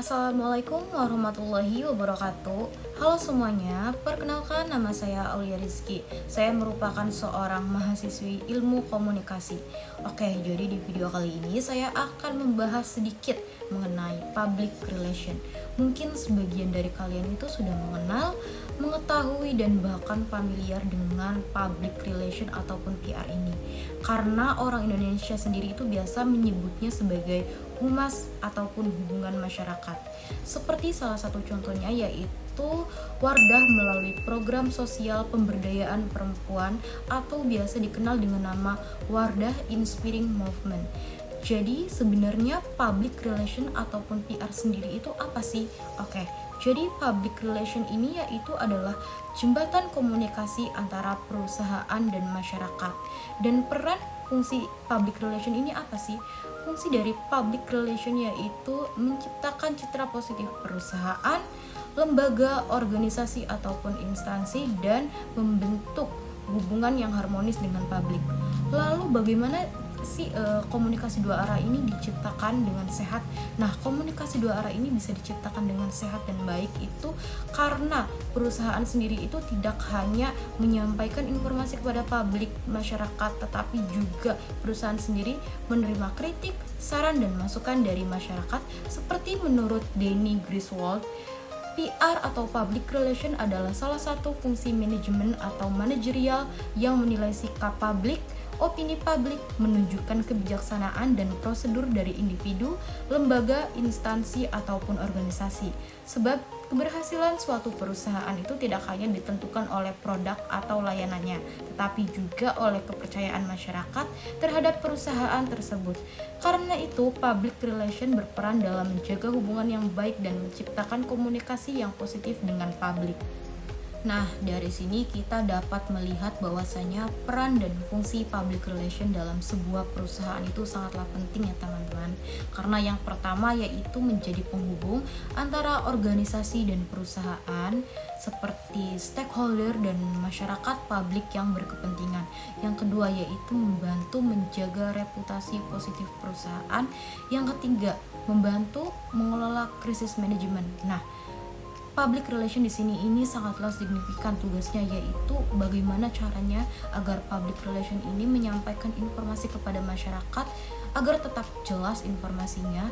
Assalamualaikum warahmatullahi wabarakatuh. Halo semuanya, perkenalkan nama saya Aulia Rizky. Saya merupakan seorang mahasiswi ilmu komunikasi. Oke, jadi di video kali ini saya akan membahas sedikit mengenai public relation. Mungkin sebagian dari kalian itu sudah mengenal, mengetahui dan bahkan familiar dengan public relation ataupun PR ini. Karena orang Indonesia sendiri itu biasa menyebutnya sebagai humas ataupun hubungan masyarakat. Seperti salah satu contohnya yaitu Wardah melalui program sosial pemberdayaan perempuan atau biasa dikenal dengan nama Wardah Inspiring Movement. Jadi sebenarnya public relation ataupun PR sendiri itu apa sih? Oke, jadi public relation ini yaitu adalah jembatan komunikasi antara perusahaan dan masyarakat. Dan peran fungsi public relation ini apa sih? Fungsi dari public relation yaitu menciptakan citra positif perusahaan, lembaga, organisasi ataupun instansi dan membentuk hubungan yang harmonis dengan publik. Lalu bagaimana sih komunikasi dua arah ini diciptakan dengan sehat? Nah, komunikasi dua arah ini bisa diciptakan dengan sehat dan baik itu karena perusahaan sendiri itu tidak hanya menyampaikan informasi kepada publik masyarakat, tetapi juga perusahaan sendiri menerima kritik, saran dan masukan dari masyarakat. Seperti menurut Denny Griswold, PR atau public relation adalah salah satu fungsi manajemen atau manajerial yang menilai sikap publik, opini publik, menunjukkan kebijaksanaan dan prosedur dari individu, lembaga, instansi, ataupun organisasi. Sebab keberhasilan suatu perusahaan itu tidak hanya ditentukan oleh produk atau layanannya, tetapi juga oleh kepercayaan masyarakat terhadap perusahaan tersebut. Karena itu, public relation berperan dalam menjaga hubungan yang baik dan menciptakan komunikasi yang positif dengan publik. Nah, dari sini kita dapat melihat bahwasanya peran dan fungsi public relation dalam sebuah perusahaan itu sangatlah penting ya teman-teman. Karena yang pertama yaitu menjadi penghubung antara organisasi dan perusahaan seperti stakeholder dan masyarakat publik yang berkepentingan. Yang kedua yaitu membantu menjaga reputasi positif perusahaan. Yang ketiga, membantu mengelola krisis manajemen. Nah, public relation di sini ini sangatlah signifikan tugasnya, yaitu bagaimana caranya agar public relation ini menyampaikan informasi kepada masyarakat agar tetap jelas informasinya,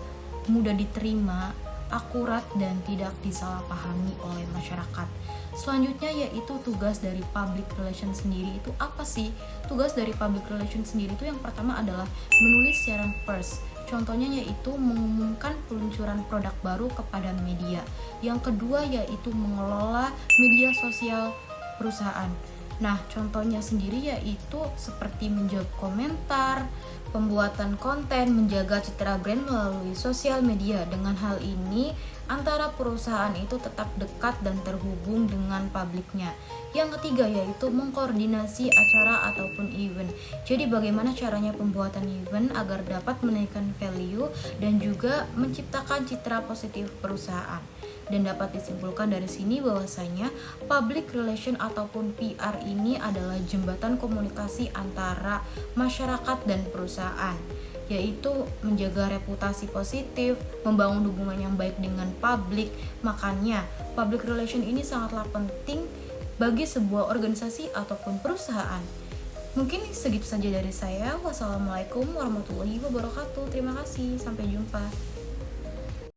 mudah diterima, akurat dan tidak disalahpahami oleh masyarakat. Selanjutnya yaitu tugas dari public relation sendiri itu apa sih? Tugas dari public relation sendiri itu yang pertama adalah menulis siaran pers. Contohnya yaitu mengumumkan peluncuran produk baru kepada media. Yang kedua yaitu mengelola media sosial perusahaan. Nah, contohnya sendiri yaitu seperti menjawab komentar, pembuatan konten, menjaga citra brand melalui sosial media. Dengan hal ini, antara perusahaan itu tetap dekat dan terhubung dengan publiknya. Yang ketiga yaitu mengkoordinasi acara ataupun event. Jadi bagaimana caranya pembuatan event agar dapat menaikkan value dan juga menciptakan citra positif perusahaan. Dan dapat disimpulkan dari sini bahwasanya public relation ataupun PR ini adalah jembatan komunikasi antara masyarakat dan perusahaan, yaitu menjaga reputasi positif, membangun hubungan yang baik dengan publik. Makanya public relation ini sangatlah penting bagi sebuah organisasi ataupun perusahaan. Mungkin segitu saja dari saya. Wassalamualaikum warahmatullahi wabarakatuh. Terima kasih, sampai jumpa.